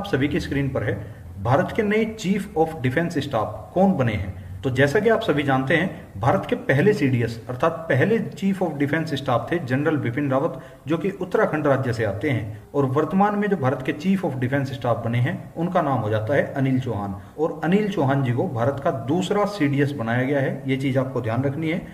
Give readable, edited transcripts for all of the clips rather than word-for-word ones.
आप सभी की स्क्रीन पर है, भारत के नए चीफ ऑफ डिफेंस स्टाफ कौन बने हैं। तो जैसा कि आप सभी जानते हैं, भारत के पहले सीडीएस अर्थात पहले चीफ ऑफ डिफेंस स्टाफ थे जनरल बिपिन रावत, जो कि उत्तराखंड राज्य से आते हैं। और वर्तमान में जो भारत के चीफ ऑफ डिफेंस स्टाफ बने हैं उनका नाम हो जाता है अनिल चौहान। और अनिल चौहान जी को भारत का दूसरा सीडीएस बनाया गया है, ये चीज आपको ध्यान रखनी है।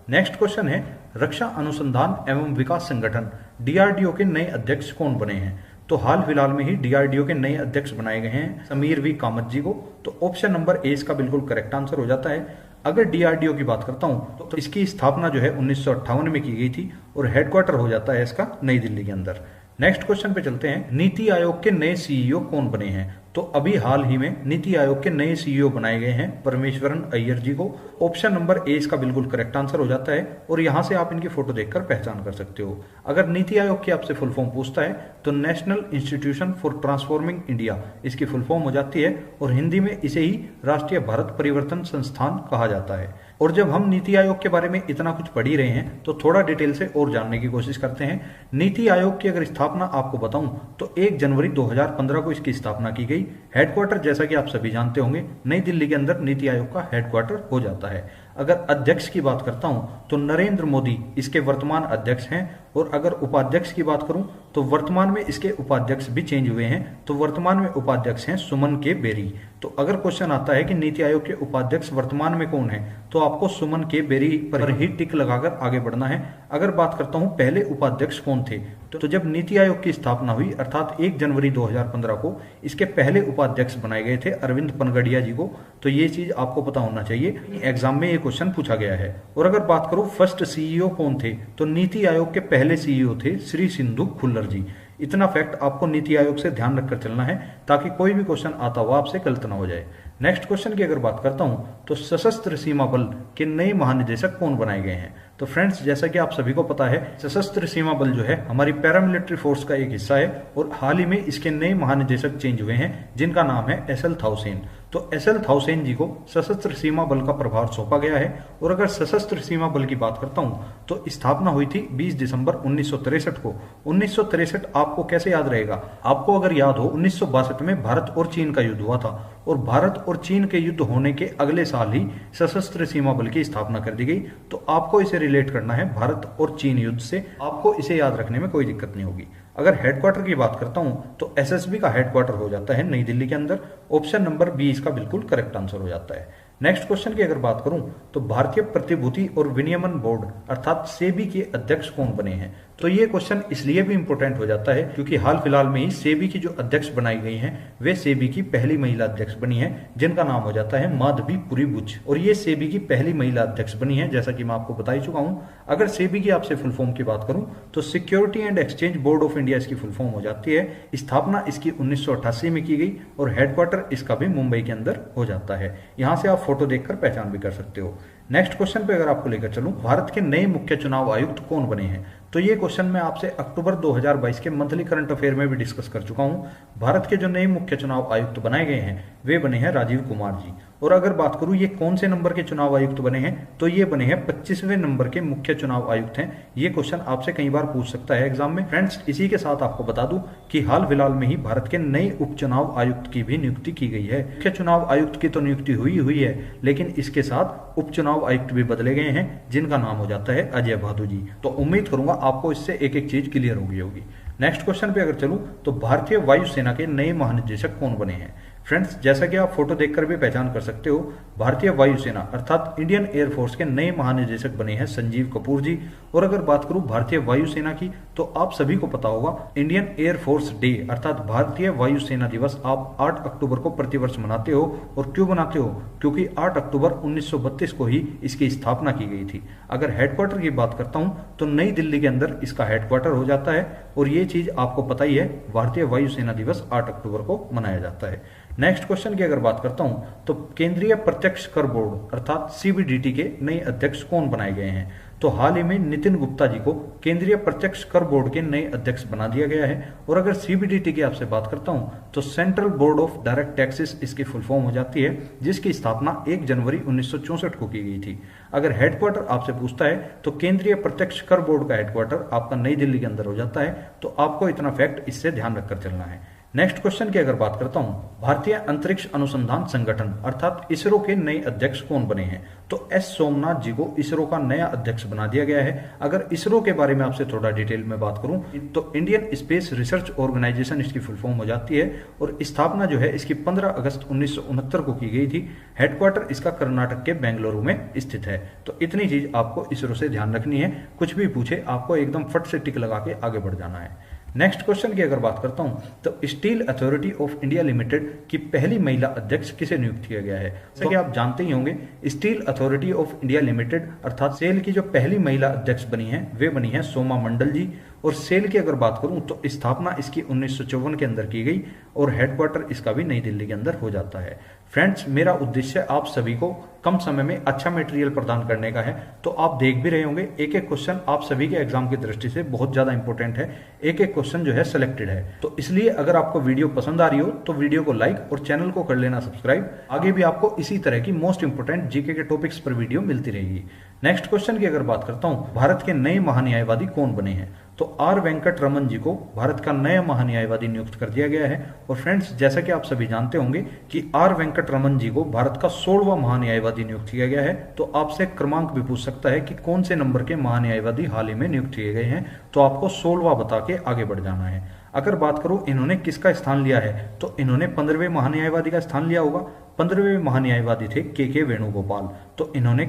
नेक्स्ट क्वेश्चन है, रक्षा अनुसंधान एवं विकास संगठन डीआरडीओ के नए अध्यक्ष कौन बने हैं। तो हाल फिलहाल में ही डीआरडीओ के नए अध्यक्ष बनाए गए हैं समीर वी कामत जी को। तो ऑप्शन नंबर ए इसका बिल्कुल करेक्ट आंसर हो जाता है। अगर डीआरडीओ की बात करता हूं तो इसकी स्थापना जो है 1958 में की गई थी और हेडक्वार्टर हो जाता है इसका नई दिल्ली के अंदर। नेक्स्ट क्वेश्चन पे चलते हैं, नीति आयोग के नए सीईओ कौन बने हैं। तो अभी हाल ही में नीति आयोग के नए सीईओ बनाए गए हैं परमेश्वरन अय्यर जी को। ऑप्शन नंबर ए इसका बिल्कुल करेक्ट आंसर हो जाता है और यहां से आप इनकी फोटो देखकर पहचान कर सकते हो। अगर नीति आयोग की आपसे फुल फॉर्म पूछता है तो national institution for transforming India इसकी फुल फॉर्म हो जाती है और हिंदी में इसे ही राष्ट्रीय भारत परिवर्तन संस्थान कहा जाता है। और जब हम नीति आयोग के बारे में इतना कुछ पढ़ ही रहे हैं तो थोड़ा डिटेल से और जानने की कोशिश करते हैं। नीति आयोग की अगर स्थापना आपको बताऊं तो 1 जनवरी 2015 को इसकी स्थापना की गई। हेडक्वार्टर जैसा कि आप सभी जानते होंगे नई दिल्ली के अंदर नीति आयोग का हेडक्वार्टर हो जाता है। अगर अध्यक्ष की बात करता हूं तो नरेंद्र मोदी इसके वर्तमान अध्यक्ष हैं। और अगर उपाध्यक्ष की बात करूं तो वर्तमान में इसके उपाध्यक्ष भी चेंज हुए हैं, तो वर्तमान में उपाध्यक्ष हैं सुमन के बेरी। तो अगर क्वेश्चन आता है कि नीति आयोग के उपाध्यक्ष वर्तमान में कौन है तो आपको सुमन के बेरी पर ही टिक लगाकर आगे बढ़ना है। अगर बात करता हूं पहले उपाध्यक्ष कौन थे, तो जब नीति आयोग की स्थापना हुई अर्थात 1 जनवरी 2015 को इसके पहले उपाध्यक्ष बनाए गए थे अरविंद पनगड़िया जी को। तो ये चीज आपको पता होना चाहिए, एग्जाम में ये क्वेश्चन पूछा गया है। और अगर बात करूं फर्स्ट सीईओ कौन थे, तो नीति आयोग के पहले सीईओ थे श्री सिंधु खुल्लर जी। इतना फैक्ट आपको नीति आयोग से ध्यान रखकर चलना है ताकि कोई भी क्वेश्चन आता हुआ आपसे गलत ना हो जाए। नेक्स्ट क्वेश्चन की अगर बात करता हूं तो सशस्त्र सीमा बल के नए महानिदेशक कौन बनाए गए हैं। तो फ्रेंड्स जैसा कि आप सभी को पता है सशस्त्र सीमा बल जो है हमारी पैरामिलिट्री फोर्स का एक हिस्सा है और हाल ही में इसके नए महानिदेशक चेंज हुए हैं जिनका नाम है एस एल थाउसेन। तो एस एल थाउसेन जी को सशस्त्र सीमा बल का प्रभार सौंपा गया है। और अगर सशस्त्र सीमा बल की बात करता हूं तो स्थापना हुई थी 20 दिसंबर 1963 को। 1963 आपको कैसे याद रहेगा, आपको अगर याद हो 1962 में भारत और चीन का युद्ध हुआ था और भारत और चीन के युद्ध होने के अगले साल ही सशस्त्र सीमा बल की स्थापना कर दी गई। तो आपको इसे रिलेट करना है भारत और चीन युद्ध से, आपको इसे याद रखने में कोई दिक्कत नहीं होगी। अगर हेडक्वार्टर की बात करता हूं तो एसएसबी का हेडक्वार्टर हो जाता है नई दिल्ली के अंदर। ऑप्शन नंबर बी इसका बिल्कुल करेक्ट आंसर हो जाता है। नेक्स्ट क्वेश्चन की अगर बात करूं तो भारतीय प्रतिभूति और विनियमन बोर्ड अर्थात सेबी के अध्यक्ष कौन बने हैं। तो ये क्वेश्चन इसलिए भी इंपॉर्टेंट हो जाता है क्योंकि हाल फिलहाल में ही सेबी की जो अध्यक्ष बनाई गई हैं वे सेबी की पहली महिला अध्यक्ष बनी है जिनका नाम हो जाता है माधवी पुरी बुच। और ये सेबी की पहली महिला अध्यक्ष बनी है जैसा कि मैं आपको बता ही चुका हूं। अगर सेबी की आपसे फुल फॉर्म की बात करूं तो security and exchange board of India इसकी फुल फॉर्म हो जाती है। स्थापना इसकी 1988 में की गई और हेडक्वार्टर इसका भी मुंबई के अंदर हो जाता है। यहां से आप फोटो देखकर पहचान भी कर सकते हो। नेक्स्ट क्वेश्चन पे अगर आपको लेकर चलूं, भारत के नए मुख्य चुनाव आयुक्त कौन बने हैं। तो ये क्वेश्चन मैं आपसे अक्टूबर 2022 के मंथली करंट अफेयर में भी डिस्कस कर चुका हूं। भारत के जो नए मुख्य चुनाव आयुक्त बनाए गए हैं वे बने हैं राजीव कुमार जी। और अगर बात करूं ये कौन से नंबर के चुनाव आयुक्त बने हैं, तो ये बने हैं 25वें नंबर के मुख्य चुनाव आयुक्त हैं। ये क्वेश्चन आपसे कई बार पूछ सकता है एग्जाम में। फ्रेंड्स इसी के साथ आपको बता दूं कि हाल फिलहाल में ही भारत के नए उपचुनाव आयुक्त की भी नियुक्ति की गई है। मुख्य चुनाव आयुक्त की तो नियुक्ति हुई है लेकिन इसके साथ उपचुनाव आयुक्त भी बदले गए हैं जिनका नाम हो जाता है अजय भादु जी। तो उम्मीद करूंगा आपको इससे एक एक चीज क्लियर हो गई होगी। नेक्स्ट क्वेश्चन पे अगर चलूं तो भारतीय वायुसेना के नए महानिदेशक कौन बने हैं। फ्रेंड्स जैसा कि आप फोटो देखकर भी पहचान कर सकते हो, भारतीय वायुसेना अर्थात इंडियन एयरफोर्स के नए महानिदेशक बने हैं संजीव कपूर जी। और अगर बात करूं भारतीय वायुसेना की तो आप सभी को पता होगा इंडियन एयरफोर्स डे अर्थात भारतीय वायुसेना दिवस आप 8 अक्टूबर को प्रतिवर्ष मनाते हो। और क्यों मनाते हो, क्योंकि 8 अक्टूबर 1932 को ही इसकी स्थापना की गई थी। अगर हेडक्वार्टर की बात करता हूं तो नई दिल्ली के अंदर इसका हेडक्वार्टर हो जाता है और ये चीज आपको पता ही है, भारतीय वायुसेना दिवस 8 अक्टूबर को मनाया जाता है। नेक्स्ट क्वेश्चन की अगर बात करता हूं तो केंद्रीय प्रत्यक्ष कर बोर्ड अर्थात सीबीडीटी के नए अध्यक्ष कौन बनाए गए हैं। तो हाल ही में नितिन गुप्ता जी को केंद्रीय प्रत्यक्ष कर बोर्ड के नए अध्यक्ष बना दिया गया है। और अगर सीबीडीटी की आपसे बात करता हूं तो central board of direct taxes इसकी फुल फॉर्म हो जाती है जिसकी स्थापना 1 जनवरी 1964 को की गई थी। अगर हेडक्वार्टर आपसे पूछता है तो केंद्रीय प्रत्यक्ष कर बोर्ड का हेडक्वार्टर आपका नई दिल्ली के अंदर हो जाता है। तो आपको इतना फैक्ट इससे ध्यान रखकर चलना है। नेक्स्ट क्वेश्चन की अगर बात करता हूं, भारतीय अंतरिक्ष अनुसंधान संगठन अर्थात इसरो के नए अध्यक्ष कौन बने हैं? तो एस सोमनाथ जी को इसरो का नया अध्यक्ष बना दिया गया है। अगर इसरो के बारे में आपसे थोड़ा डिटेल में बात करूं तो इंडियन स्पेस रिसर्च ऑर्गेनाइजेशन इसकी फुल फॉर्म हो जाती है और स्थापना जो है इसकी 15 अगस्त 1969 को की गई थी। हेडक्वार्टर इसका कर्नाटक के बेंगलुरु में स्थित है। तो इतनी चीज आपको इसरो से ध्यान रखनी है, कुछ भी पूछे आपको एकदम फट से टिक लगा के आगे बढ़ जाना है। नेक्स्ट क्वेश्चन की अगर बात करता हूं तो steel authority of India limited की पहली महिला अध्यक्ष किसे नियुक्त किया गया है? जैसे कि आप जानते ही होंगे, steel authority of India limited अर्थात सेल की जो पहली महिला अध्यक्ष बनी है वे बनी है सोमा मंडल जी। और सेल की अगर बात करूं तो स्थापना इसकी 1954 के अंदर की गई और हेडक्वार्टर इसका भी नई दिल्ली के अंदर हो जाता है। फ्रेंड्स, मेरा उद्देश्य आप सभी को कम समय में अच्छा मटेरियल प्रदान करने का है। तो आप देख भी रहे होंगे एक एक क्वेश्चन आप सभी के एग्जाम की दृष्टि से बहुत ज्यादा इंपॉर्टेंट है, एक एक क्वेश्चन जो है सिलेक्टेड है। तो इसलिए अगर आपको वीडियो पसंद आ रही हो तो वीडियो को लाइक और चैनल को कर लेना सब्सक्राइब। आगे भी आपको इसी तरह की मोस्ट इंपोर्टेंट जीके के टॉपिक्स पर वीडियो मिलती रहेगी। नेक्स्ट क्वेश्चन की अगर बात करता हूं, भारत के नए महान्यायवादी कौन बने हैं? तो आर वेंकट रमन जी को भारत का नया महान्यायवादी नियुक्त कर दिया गया है। और फ्रेंड्स, जैसा कि आप सभी जानते होंगे कि आर वेंकट रमन जी को भारत का 16वां महान्यायवादी नियुक्त किया गया है। तो आपसे क्रमांक भी पूछ सकता है कि कौन से नंबर के महान्यायवादी हाल ही में नियुक्त किए गए हैं, तो आपको 16वां बता के आगे बढ़ जाना है। अगर बात करूं इन्होंने किसका स्थान लिया है तो इन्होंने 15वें महान्यायवादी का स्थान लिया होगा। 15वें महान्यायवादी थे के वेणुगोपाल, तो इन्होंने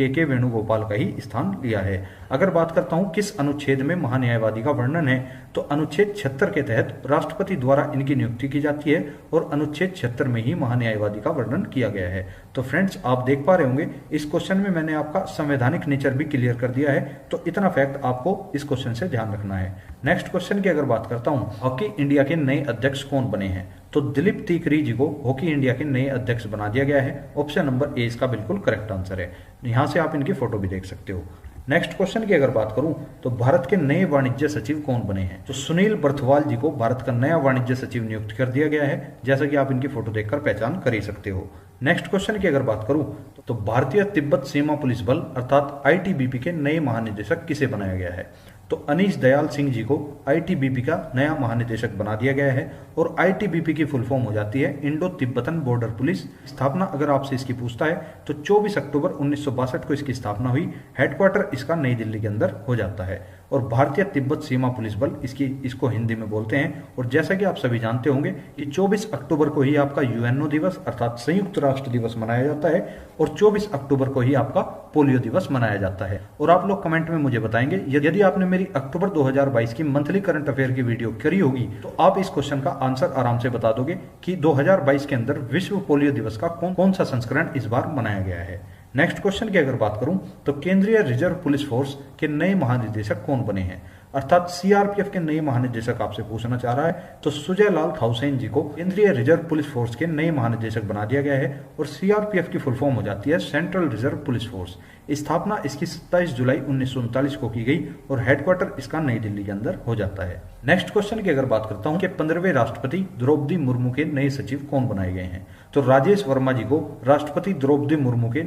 के वेणुगोपाल का ही स्थान लिया है। अगर बात करता हूं किस अनुच्छेद में महान्यायवादी का वर्णन है तो अनुच्छेद 76 के तहत राष्ट्रपति द्वारा इनकी नियुक्ति की जाती है और अनुच्छेद 76 में ही महान्यायवादी का वर्णन किया गया है। तो फ्रेंड्स, आप देख पा रहे होंगे इस क्वेश्चन में मैंने आपका संवैधानिक नेचर भी क्लियर कर दिया है। तो इतना फैक्ट आपको इस क्वेश्चन से ध्यान रखना है। नेक्स्ट क्वेश्चन की अगर बात करता हूं, हॉकी इंडिया के नए अध्यक्ष कौन बने हैं? तो दिलीप तीकरी जी को हॉकी इंडिया के नए अध्यक्ष बना दिया गया है। ऑप्शन नंबर ए इसका बिल्कुल करेक्ट आंसर है। यहां से आप इनकी फोटो भी देख सकते हो। नेक्स्ट क्वेश्चन की अगर बात करूं तो भारत के नए वाणिज्य सचिव कौन बने हैं? तो सुनील बर्थवाल जी को भारत का नया वाणिज्य सचिव नियुक्त कर दिया गया है, जैसा कि आप इनकी फोटो देखकर पहचान कर ही सकते हो। नेक्स्ट क्वेश्चन की अगर बात करूं तो भारतीय तिब्बत सीमा पुलिस बल अर्थात आईटीबीपी के नए महानिदेशक किसे बनाया गया है? तो अनीश दयाल सिंह जी को आईटीबीपी का नया महानिदेशक बना दिया गया है और आईटीबीपी की फुल फॉर्म हो जाती है इंडो तिब्बतन बॉर्डर पुलिस। स्थापना अगर आपसे इसकी पूछता है तो 24 अक्टूबर 1962 को इसकी स्थापना हुई। हेडक्वार्टर इसका नई दिल्ली के अंदर हो जाता है और भारतीय तिब्बत सीमा पुलिस बल इसको हिंदी में बोलते हैं। और जैसा कि आप सभी जानते होंगे कि 24 अक्टूबर को ही आपका यूएनओ दिवस अर्थात संयुक्त राष्ट्र दिवस मनाया जाता है और 24 अक्टूबर को ही आपका पोलियो दिवस मनाया जाता है। और आप लोग कमेंट में मुझे बताएंगे यदि आपने मेरी अक्टूबर 2022 की मंथली करंट अफेयर की वीडियो करी होगी तो आप इस क्वेश्चन का आंसर आराम से बता दोगे कि 2022 के अंदर विश्व पोलियो दिवस का कौन सा संस्करण इस बार मनाया गया है। नेक्स्ट क्वेश्चन की अगर बात करूं तो केंद्रीय रिजर्व पुलिस फोर्स के नए महानिदेशक कौन बने हैं? अर्थात सीआरपीएफ के नए महानिदेशक आपसे पूछना चाह रहा है। तो सुजय लाल खाउसेन जी को केंद्रीय रिजर्व पुलिस फोर्स के नए महानिदेशक बना दिया गया है और सीआरपीएफ की फुल फॉर्म हो जाती है सेंट्रल रिजर्व पुलिस फोर्स। स्थापना इसकी 27 जुलाई 1939 को की गई और हेडक्वार्टर इसका नई दिल्ली के अंदर हो जाता है। नेक्स्ट क्वेश्चन की अगर बात करता हूं कि 15वें राष्ट्रपति द्रौपदी मुर्मू के नए सचिव कौन बनाए गए हैं? तो राजेश वर्मा जी को राष्ट्रपति द्रौपदी मुर्मू के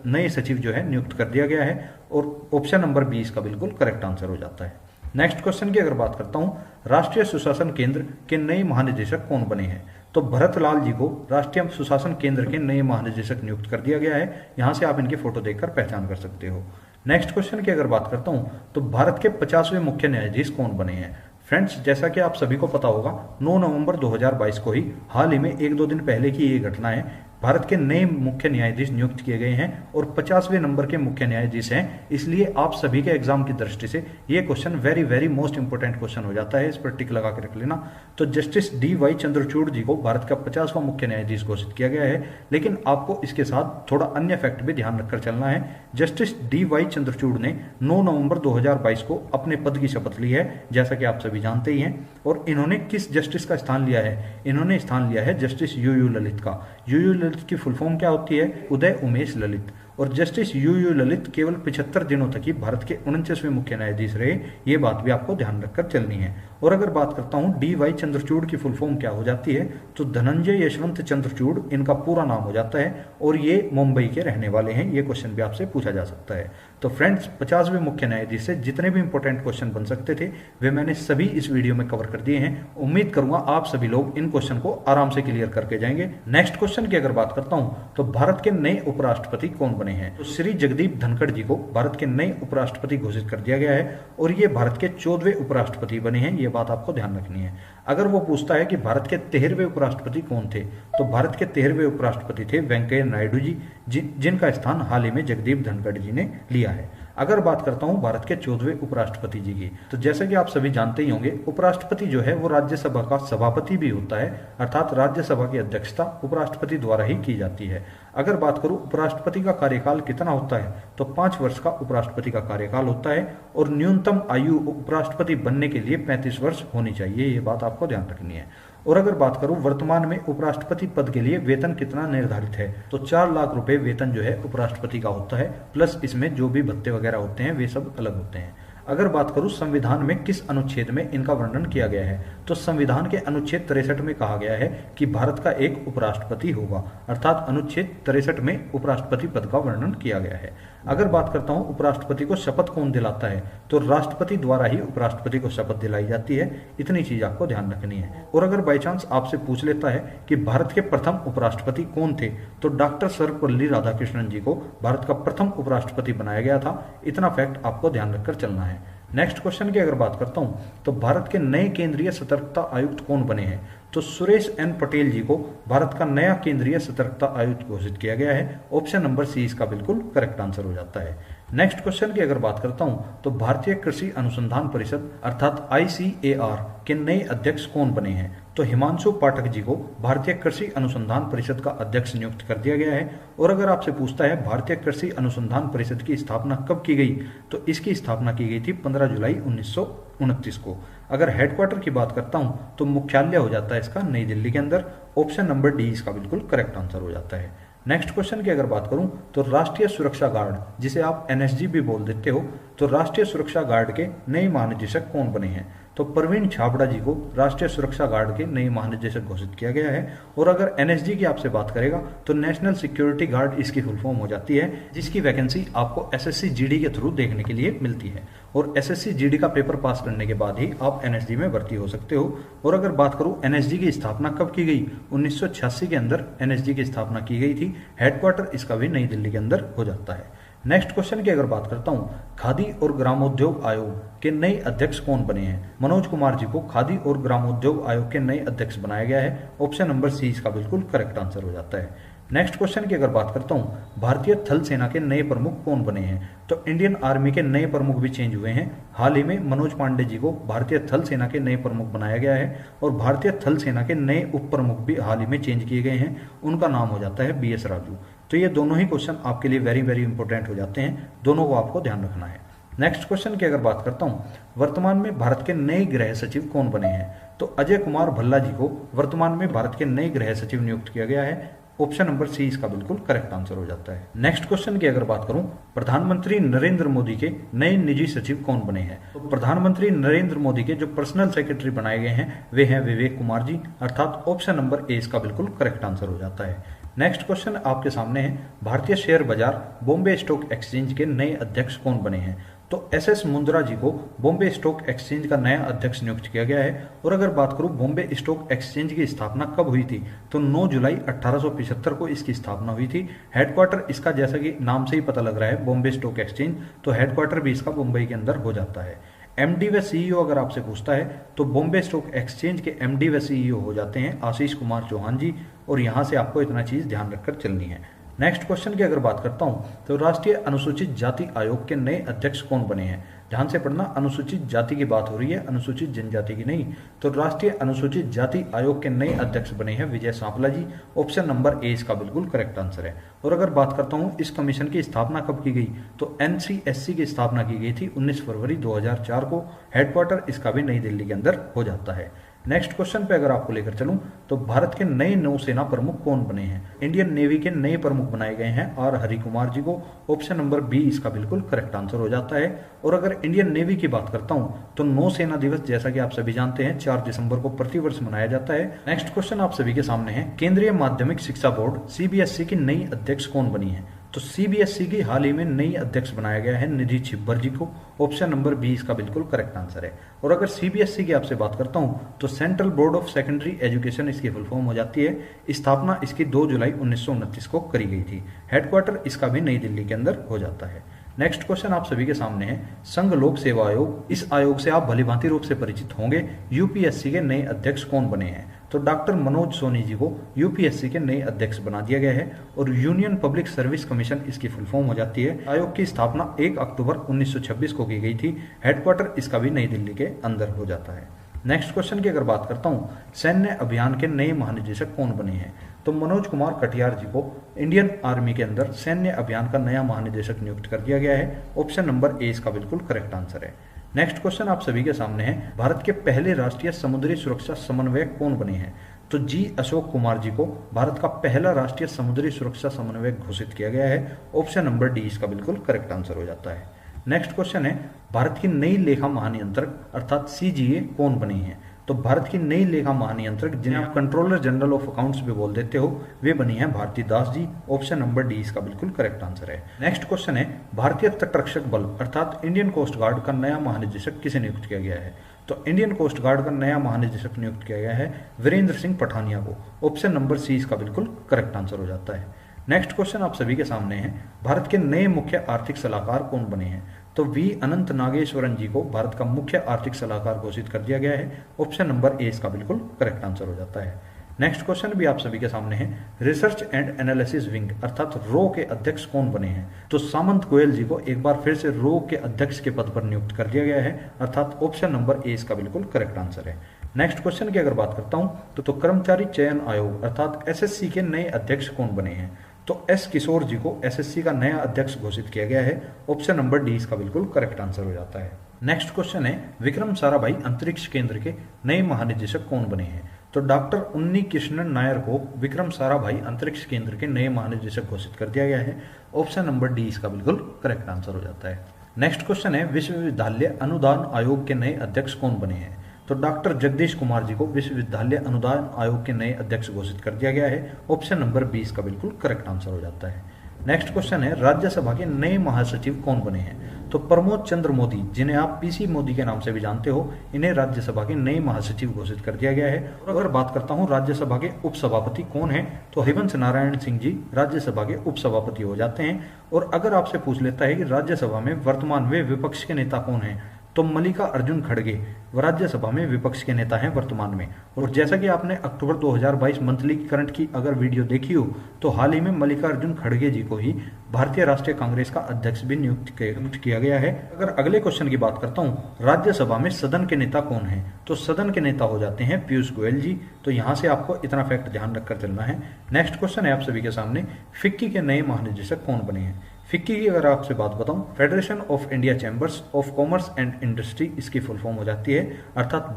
नए सचिव जो है नियुक्त कर दिया गया है और ऑप्शन नंबर 20 का बिल्कुल करेक्ट आंसर हो जाता है। नेक्स्ट क्वेश्चन की अगर बात करता हूं, राष्ट्रीय सुशासन केंद्र के नए महानिदेशक कौन बने हैं? तो भरत लाल जी को राष्ट्रीय सुशासन केंद्र के नए महानिदेशक नियुक्त कर दिया गया है। यहां से आप इनकी फोटो देखकर पहचान कर सकते हो। नेक्स्ट क्वेश्चन की अगर बात करता हूं तो भारत के 50वें मुख्य न्यायाधीश कौन बने हैं? फ्रेंड्स, जैसा कि आप सभी को पता होगा 9 नवंबर 2022 को ही हाल ही में 1-2 दिन पहले की ये घटना है। भारत के नए मुख्य न्यायाधीश नियुक्त किए गए हैं और 50वें नंबर के मुख्य न्यायाधीश हैं। इसलिए आप सभी के एग्जाम की दृष्टि से ये question very very most important question हो जाता है। इस पर टिक लगा के रख लेना। तो जस्टिस डी.वाई. चंद्रचूड़ जी को भारत का 50वां मुख्य न्यायाधीश घोषित किया गया है, लेकिन आपको इसके साथ थोड़ा अन्य फैक्ट भी ध्यान रखकर चलना है। Justice D.Y.. चंद्रचूड़ ने 9 नवंबर 2022 को अपने पद की शपथ ली है, जैसा कि आप सभी जानते ही हैं। और इन्होंने किस जस्टिस का स्थान लिया है? इन्होंने स्थान लिया है जस्टिस यू ललित का। यू ललित की फुल फॉर्म क्या होती है? उदय उमेश ललित। और जस्टिस यू ललित केवल 75 दिनों तक ही भारत के 49वें मुख्य न्यायाधीश रहे, ये बात भी आपको ध्यान रखकर चलनी है। और अगर बात करता हूं DY चंद्रचूड़ की फुल फॉर्म क्या हो जाती है, तो धनंजय यशवंत चंद्रचूड़ इनका पूरा नाम हो जाता है और ये मुंबई के रहने वाले हैं। ये क्वेश्चन भी आपसे पूछा जा सकता है। तो फ्रेंड्स, 50वें मुख्य न्यायाधीश से जितने भी इंपॉर्टेंट क्वेश्चन बन सकते थे वे मैंने सभी इस वीडियो में कवर कर दिए हैं। उम्मीद करूंगा आप सभी लोग इन क्वेश्चन को आराम से क्लियर करके जाएंगे। नेक्स्ट क्वेश्चन की अगर बात करता हूं तो भारत के नए उपराष्ट्रपति कौन बने हैं, तो श्री जगदीप धनखड़ जी को भारत के नए उपराष्ट्रपति घोषित कर दिया गया है और ये भारत के 14वें उपराष्ट्रपति बने हैं। ये बात आपको ध्यान रखनी है। अगर वो पूछता है कि भारत के 13वें उपराष्ट्रपति कौन थे, तो भारत के 13वें उपराष्ट्रपति थे वेंकैया नायडू जी, जिनका स्थान हाल ही में जगदीप धनखड़ जी ने लिया है। अगर बात करता हूं भारत के 14वें उपराष्ट्रपति जी की, तो जैसे कि आप सभी जानते ही होंगे, उपराष्ट्रपति जो है वो राज्यसभा का सभापति भी होता है, अर्थात राज्यसभा की अध्यक्षता उपराष्ट्रपति द्वारा ही की जाती है। अगर बात करूं उपराष्ट्रपति का कार्यकाल कितना होता है, तो 5 वर्ष का उपराष्ट्रपति का कार्यकाल होता है और न्यूनतम आयु उपराष्ट्रपति बनने के लिए 35 वर्ष होनी चाहिए। ये बात आपको ध्यान रखनी है। और अगर बात करूं वर्तमान में उपराष्ट्रपति पद के लिए वेतन कितना निर्धारित है, तो 4 लाख रुपए वेतन जो है उपराष्ट्रपति का होता है, प्लस इसमें जो भी भत्ते वगैरह होते हैं वे सब अलग होते हैं। अगर बात करूं संविधान में किस अनुच्छेद में इनका वर्णन किया गया है, तो संविधान के अनुच्छेद 63 में कहा गया है कि भारत का एक उपराष्ट्रपति होगा, अर्थात अनुच्छेद 63 में उपराष्ट्रपति पद का वर्णन किया गया है। अगर बात करता हूं उपराष्ट्रपति को शपथ कौन दिलाता है, तो राष्ट्रपति द्वारा ही उपराष्ट्रपति को शपथ दिलाई जाती है। इतनी चीज आपको ध्यान रखनी है। और अगर बाई चांस आपसे पूछ लेता है कि भारत के प्रथम उपराष्ट्रपति कौन थे, तो डॉक्टर सर्वपल्ली राधाकृष्णन जी को भारत का प्रथम उपराष्ट्रपति बनाया गया था। इतना फैक्ट आपको ध्यान रखकर चलना है। नेक्स्ट क्वेश्चन की अगर बात करता हूं तो भारत के नए केंद्रीय सतर्कता आयुक्त कौन बने हैं, तो सुरेश एन पटेल जी को भारत का नया केंद्रीय सतर्कता आयुक्त घोषित किया गया है। ऑप्शन नंबर सी इसका बिल्कुल करेक्ट आंसर हो जाता है। नेक्स्ट क्वेश्चन की अगर बात करता हूं तो भारतीय कृषि अनुसंधान परिषद अर्थात ICAR के नए अध्यक्ष कौन बने हैं, तो हिमांशु पाठक जी को भारतीय कृषि अनुसंधान परिषद का अध्यक्ष नियुक्त कर दिया गया है। और अगर आपसे पूछता है भारतीय कृषि अनुसंधान परिषद की स्थापना कब की गई, तो इसकी स्थापना की गई थी 15 जुलाई 1929 को। अगर हेडक्वार्टर की बात करता हूं तो मुख्यालय हो जाता है इसका नई दिल्ली के अंदर। ऑप्शन नंबर डी इसका बिल्कुल करेक्ट आंसर हो जाता है। नेक्स्ट क्वेश्चन की अगर बात करूं तो राष्ट्रीय सुरक्षा गार्ड, जिसे आप NSG भी बोल देते हो, तो राष्ट्रीय सुरक्षा गार्ड के नए महानिदेशक कौन बने हैं, तो प्रवीण छाबड़ा जी को राष्ट्रीय सुरक्षा गार्ड के नए महानिदेशक घोषित किया गया है। और अगर NSG की आपसे बात करेगा तो नेशनल सिक्योरिटी गार्ड इसकी फुल फॉर्म हो जाती है, जिसकी वैकेंसी आपको SSC GD के थ्रू देखने के लिए मिलती है। और SSC GD का पेपर पास करने के बाद ही आप NSG में भर्ती हो सकते हो। और अगर बात करूं NSG की स्थापना कब की गई, 1986 के अंदर NSG की स्थापना की गई थी। हेडक्वार्टर इसका भी नई दिल्ली के अंदर हो जाता है। नेक्स्ट क्वेश्चन की अगर बात करता हूं, खादी और ग्रामोद्योग आयोग के नए अध्यक्ष कौन बने हैं, मनोज कुमार जी को खादी और ग्रामोद्योग आयोग के नए अध्यक्ष बनाया गया है। ऑप्शन नंबर सी इसका बिल्कुल करेक्ट आंसर हो जाता है। नेक्स्ट क्वेश्चन की अगर बात करता हूं, भारतीय थल सेना के नए प्रमुख कौन बने हैं, तो इंडियन आर्मी के नए प्रमुख भी चेंज हुए हैं। हाल ही में मनोज पांडे जी को भारतीय थल सेना के नए प्रमुख बनाया गया है और भारतीय थल सेना के नए उप प्रमुख भी हाल ही में चेंज किए गए हैं। उनका नाम हो जाता है BS राजू। तो ये दोनों ही क्वेश्चन आपके लिए वेरी वेरी इंपॉर्टेंट हो जाते हैं, दोनों को आपको ध्यान रखना है। नेक्स्ट क्वेश्चन की अगर बात करता हूं, वर्तमान में भारत के नए गृह सचिव कौन बने हैं, तो अजय कुमार भल्ला जी को वर्तमान में भारत के नए गृह सचिव नियुक्त किया गया है। ऑप्शन नंबर सी इसका बिल्कुल करेक्ट आंसर हो जाता है। नेक्स्ट क्वेश्चन की अगर बात करूं, प्रधानमंत्री नरेंद्र मोदी के नए निजी सचिव कौन बने हैं, तो प्रधानमंत्री नरेंद्र मोदी के जो पर्सनल सेक्रेटरी बनाए गए हैं वे हैं विवेक कुमार जी, अर्थात ऑप्शन नंबर ए इसका बिल्कुल करेक्ट आंसर हो जाता है। नेक्स्ट क्वेश्चन आपके सामने है, भारतीय शेयर बाजार बॉम्बे स्टॉक एक्सचेंज के नए अध्यक्ष कौन बने हैं, तो SS मुंद्रा जी को बॉम्बे स्टॉक एक्सचेंज का नया अध्यक्ष नियुक्त किया गया है। और अगर बात करूं बॉम्बे स्टॉक एक्सचेंज की स्थापना कब हुई थी, तो 9 जुलाई 1875 को इसकी स्थापना हुई थी। हेडक्वार्टर इसका जैसा कि नाम से ही पता लग रहा है बॉम्बे स्टॉक एक्सचेंज, तो हेडक्वार्टर भी इसका मुंबई के अंदर हो जाता है। MD व CEO अगर आपसे पूछता है तो बॉम्बे स्टॉक एक्सचेंज के MD व CEO हो जाते हैं आशीष कुमार चौहान जी, और यहां से आपको इतना चीज ध्यान रखकर चलनी है। नेक्स्ट क्वेश्चन की अगर बात करता हूं तो राष्ट्रीय अनुसूचित जाति आयोग के नए अध्यक्ष कौन बने हैं, ध्यान से पढ़ना, अनुसूचित जाति की बात हो रही है, अनुसूचित जनजाति की नहीं। तो राष्ट्रीय अनुसूचित जाति आयोग के नए अध्यक्ष बने हैं विजय सांपला जी। ऑप्शन नंबर ए इसका बिल्कुल करेक्ट आंसर है। और अगर बात करता हूं इस कमीशन की स्थापना कब की गई, तो NCSC की स्थापना की गई थी 19 फरवरी 2004 को। हेडक्वार्टर इसका भी नई दिल्ली के अंदर हो जाता है। नेक्स्ट क्वेश्चन पे अगर आपको लेकर चलूं तो भारत के नए नौसेना प्रमुख कौन बने हैं? इंडियन नेवी के नए प्रमुख बनाए गए हैं आर हरि कुमार जी को। ऑप्शन नंबर बी इसका बिल्कुल करेक्ट आंसर हो जाता है। और अगर इंडियन नेवी की बात करता हूं तो नौसेना दिवस जैसा कि आप सभी जानते हैं 4 दिसंबर को प्रतिवर्ष मनाया जाता है। नेक्स्ट क्वेश्चन आप सभी के सामने है, केंद्रीय माध्यमिक शिक्षा बोर्ड सीबीएसई की नई अध्यक्ष कौन बनी है? तो सीबीएसई की हाल ही में नई अध्यक्ष बनाया गया है निधि छिब्बर जी को। ऑप्शन नंबर बी इसका बिल्कुल करेक्ट आंसर है। और अगर सीबीएसई की आपसे बात करता हूं तो central board of secondary education इसकी फुल फॉर्म हो जाती है। स्थापना इसकी 2 जुलाई 1929 को करी गई थी। हेडक्वार्टर इसका भी नई दिल्ली के अंदर हो जाता है। नेक्स्ट क्वेश्चन आप सभी के सामने है, संघ लोक सेवा आयोग, इस आयोग से आप भलीभांति रूप से परिचित होंगे। यूपीएससी के नए अध्यक्ष कौन बने हैं? तो डॉक्टर मनोज सोनी जी को यूपीएससी के नए अध्यक्ष बना दिया गया है। और यूनियन पब्लिक सर्विस कमीशन इसकी फुल फॉर्म हो जाती है। आयोग की स्थापना 1 अक्टूबर 1926 को की गई थी। हेडक्वार्टर इसका भी नई दिल्ली के अंदर हो जाता है। नेक्स्ट क्वेश्चन की अगर बात करता हूं, सैन्य अभियान के नए महानिदेशक कौन बने हैं? तो मनोज कुमार कटियार जी को इंडियन आर्मी के अंदर सैन्य अभियान का नया महानिदेशक नियुक्त कर दिया गया है। ऑप्शन नंबर ए इसका बिल्कुल करेक्ट आंसर है। नेक्स्ट क्वेश्चन आप सभी के सामने है, भारत के पहले राष्ट्रीय समुद्री सुरक्षा समन्वयक कौन बने हैं? तो जी अशोक कुमार जी को भारत का पहला राष्ट्रीय समुद्री सुरक्षा समन्वयक घोषित किया गया है। ऑप्शन नंबर डी इसका बिल्कुल करेक्ट आंसर हो जाता है। नेक्स्ट क्वेश्चन है, भारत की नई लेखा महानियंत्रक अर्थात सीजीए कौन बनी है? तो भारत की नई लेखा महानियंत्रक, जिन्हें आप कंट्रोलर जनरल ऑफ अकाउंट्स भी बोल देते हो, वे बनी है Bharti Das ji. Option number D इसका बिल्कुल करेक्ट आंसर है। नेक्स्ट क्वेश्चन है, भारतीय तटरक्षक बल अर्थात इंडियन कोस्ट गार्ड का नया महानिदेशक किसे नियुक्त किया गया है? तो इंडियन कोस्ट गार्ड का नया महानिदेशक नियुक्त किया गया है वीरेंद्र सिंह पठानिया को। ऑप्शन नंबर सी इसका बिल्कुल करेक्ट आंसर हो जाता है। नेक्स्ट क्वेश्चन आप सभी के सामने है, भारत के नए मुख्य आर्थिक सलाहकार कौन बने हैं? तो वी अनंत नागेश्वरन जी को भारत का मुख्य आर्थिक सलाहकार घोषित कर दिया गया है। ऑप्शन नंबर ए इसका बिल्कुल करेक्ट आंसर हो जाता है। नेक्स्ट क्वेश्चन भी आप सभी के सामने है, रिसर्च एंड एनालिसिस विंग अर्थात रो के अध्यक्ष कौन बने हैं? तो सामंत गोयल जी को एक बार फिर से रो के अध्यक्ष के पद पर नियुक्त कर दिया गया है अर्थात ऑप्शन नंबर ए इसका बिल्कुल करेक्ट आंसर है। नेक्स्ट क्वेश्चन की अगर बात करता हूं तो कर्मचारी चयन आयोग अर्थात एसएससी के नए अध्यक्ष कौन बने हैं? तो एस किशोर जी को एसएससी का नया अध्यक्ष घोषित किया गया है। ऑप्शन नंबर डी इसका बिल्कुल करेक्ट आंसर हो जाता है। नेक्स्ट क्वेश्चन है, विक्रम साराभाई अंतरिक्ष केंद्र के नए महानिदेशक कौन बने हैं? तो डॉक्टर उन्नी कृष्णन नायर को विक्रम साराभाई अंतरिक्ष केंद्र के नए महानिदेशक घोषित कर दिया गया है। ऑप्शन नंबर डी इसका बिल्कुल करेक्ट आंसर हो जाता है। नेक्स्ट क्वेश्चन है, विश्वविद्यालय अनुदान आयोग के नए अध्यक्ष कौन बने हैं? तो डॉक्टर जगदीश कुमार जी को विश्वविद्यालय अनुदान आयोग के नए अध्यक्ष घोषित कर दिया गया है। ऑप्शन नंबर 20 का बिल्कुल करेक्ट आंसर हो जाता है। नेक्स्ट क्वेश्चन है, राज्यसभा के नए महासचिव कौन बने हैं? तो प्रमोद चंद्र मोदी, जिन्हें आप पीसी मोदी के नाम से भी जानते हो, इन्हें राज्यसभा के नए महासचिव घोषित कर दिया गया है। और अगर बात करता हूं राज्यसभा के उपसभापति कौन है, तो हरिवंश नारायण सिंह जी राज्यसभा के उपसभापति हो जाते हैं। और अगर आपसे पूछ लेता है कि राज्यसभा में वर्तमान में विपक्ष के नेता कौन है, तो मल्लिका अर्जुन खड़गे राज्यसभा में विपक्ष के नेता हैं वर्तमान में। और जैसा कि आपने अक्टूबर 2022 मंथली करंट की अगर वीडियो देखी हो, तो हाल ही में मल्लिका अर्जुन खड़गे जी को ही भारतीय राष्ट्रीय कांग्रेस का अध्यक्ष भी नियुक्त किया गया है। अगर अगले क्वेश्चन की बात करता हूं, राज्यसभा में सदन के नेता कौन है, तो सदन के नेता हो जाते हैं पीयूष गोयल जी। तो यहां से आपको इतना फैक्ट ध्यान रखकर चलना है। नेक्स्ट क्वेश्चन है आप सभी के सामने, फिक्की के नए महानिदेशक कौन बने हैं? फिक्की की अगर आपसे बात बताऊं, federation of India chambers of commerce and industry इसकी फुल फॉर्म हो जाती है अर्थात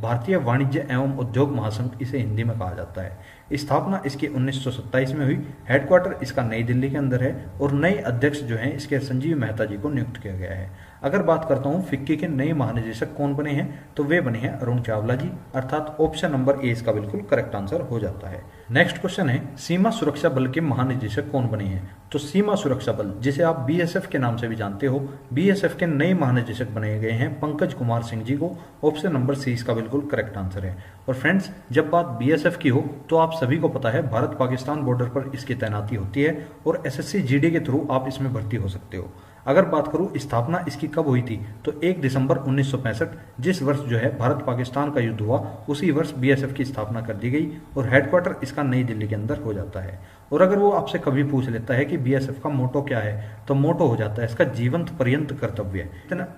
भारतीय वाणिज्य एवं उद्योग महासंघ इसे हिंदी में कहा जाता है। स्थापना इसकी 1927 में हुई। हेडक्वार्टर इसका नई दिल्ली के अंदर है। और नए अध्यक्ष जो हैं इसके संजीव मेहता जी को नियुक्त किया गया है। अगर बात करता हूं फिक्की के नए महानिदेशक कौन बने हैं, तो वे बने हैं अरुण चावला जी अर्थात ऑप्शन नंबर ए इसका बिल्कुल करेक्ट आंसर हो जाता है। नेक्स्ट क्वेश्चन है, सीमा सुरक्षा बल के महानिदेशक कौन बने हैं? तो सीमा सुरक्षा बल, जिसे आप बीएसएफ के नाम से भी जानते हो, बीएसएफ के नए महानिदेशक बनाए गए हैं पंकज कुमार सिंह जी को। ऑप्शन नंबर सी इसका बिल्कुल करेक्ट आंसर है। और फ्रेंड्स, जब बात बीएसएफ की हो तो आप सभी को पता है भारत पाकिस्तान बॉर्डर पर इसकी तैनाती होती है और एसएससी जीडी के थ्रू आप इसमें भर्ती हो सकते हो। अगर बात करूं स्थापना इसकी कब हुई थी, तो 1 दिसंबर 1965, जिस वर्ष जो है भारत पाकिस्तान का युद्ध हुआ, उसी वर्ष बीएसएफ की स्थापना कर दी गई। और हेडक्वार्टर इसका नई दिल्ली के अंदर हो जाता है। और अगर वो आपसे कभी पूछ लेता है कि बीएसएफ का मोटो क्या है, तो मोटो हो जाता है इसका जीवंत पर्यंत कर्तव्य।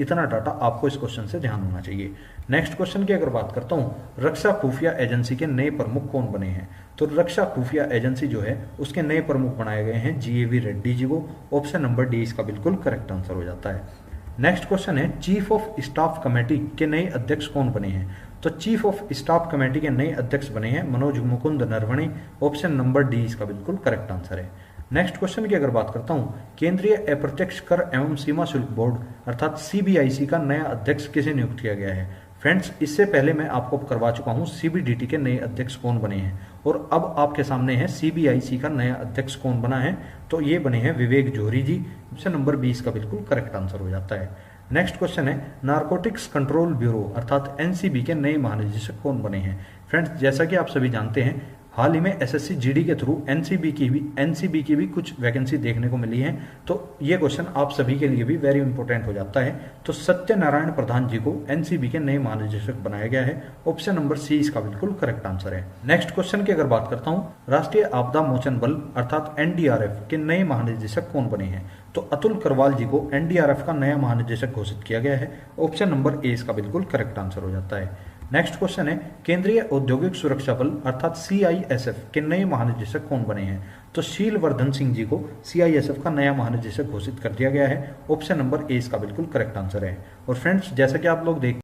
इतना डाटा आपको इस क्वेश्चन से ध्यान होना चाहिए। नेक्स्ट क्वेश्चन की अगर बात करता हूँ, रक्षा खुफिया एजेंसी के नए प्रमुख कौन बने हैं? तो रक्षा खुफिया एजेंसी जो है उसके नए प्रमुख बनाए गए हैं जीएवी रेड्डी जी को। ऑप्शन नंबर डी इसका बिल्कुल करेक्ट आंसर हो जाता है। नेक्स्ट क्वेश्चन है, चीफ ऑफ स्टाफ कमेटी के नए अध्यक्ष कौन बने हैं? तो चीफ ऑफ स्टाफ कमेटी के नए अध्यक्ष बने हैं Manoj Mukund Naravane. Option number D इसका बिल्कुल करेक्ट आंसर है। नेक्स्ट क्वेश्चन की अगर बात करता हूं, केंद्रीय अप्रत्यक्ष कर एवं सीमा शुल्क बोर्ड अर्थात सीबीआईसी का नया अध्यक्ष किसे नियुक्त किया गया है। फ्रेंड्स, इससे पहले मैं आपको करवा चुका हूं सीबीडीटी के नए अध्यक्ष कौन बने हैं, और अब आपके सामने है सीबीआईसी का नया अध्यक्ष कौन बना है। तो ये बने हैं विवेक जौहरी जी। ऑप्शन नंबर 20 का बिल्कुल करेक्ट आंसर हो जाता है। नेक्स्ट क्वेश्चन है, नारकोटिक्स कंट्रोल ब्यूरो अर्थात एनसीबी के नए महानिदेशक कौन बने हैं। फ्रेंड्स, जैसा कि आप सभी जानते हैं, हाल ही में एसएससी जीडी के थ्रू एनसीबी की भी कुछ वैकेंसी देखने को मिली है। तो ये क्वेश्चन आप सभी के लिए भी वेरी इंपॉर्टेंट हो जाता है। तो सत्यनारायण प्रधान जी को एनसीबी के नए महानिदेशक बनाया गया है। ऑप्शन नंबर सी इसका बिल्कुल करेक्ट आंसर है। नेक्स्ट क्वेश्चन की अगर बात करता हूं, राष्ट्रीय आपदा मोचन बल अर्थात एनडीआरएफ के नए महानिदेशक कौन बने हैं। तो अतुल करवाल जी को एनडीआरएफ का नया महानिदेशक घोषित किया गया है। ऑप्शन नंबर ए इसका बिल्कुल करेक्ट आंसर हो जाता है। नेक्स्ट क्वेश्चन है, केंद्रीय औद्योगिक सुरक्षा बल अर्थात सीआईएसएफ के नए महानिदेशक कौन बने हैं। तो शीलवर्धन सिंह जी को सीआईएसएफ का नया महानिदेशक घोषित कर दिया गया है। ऑप्शन नंबर ए इसका बिल्कुल करेक्ट आंसर है। और फ्रेंड्स, जैसा कि आप लोग देख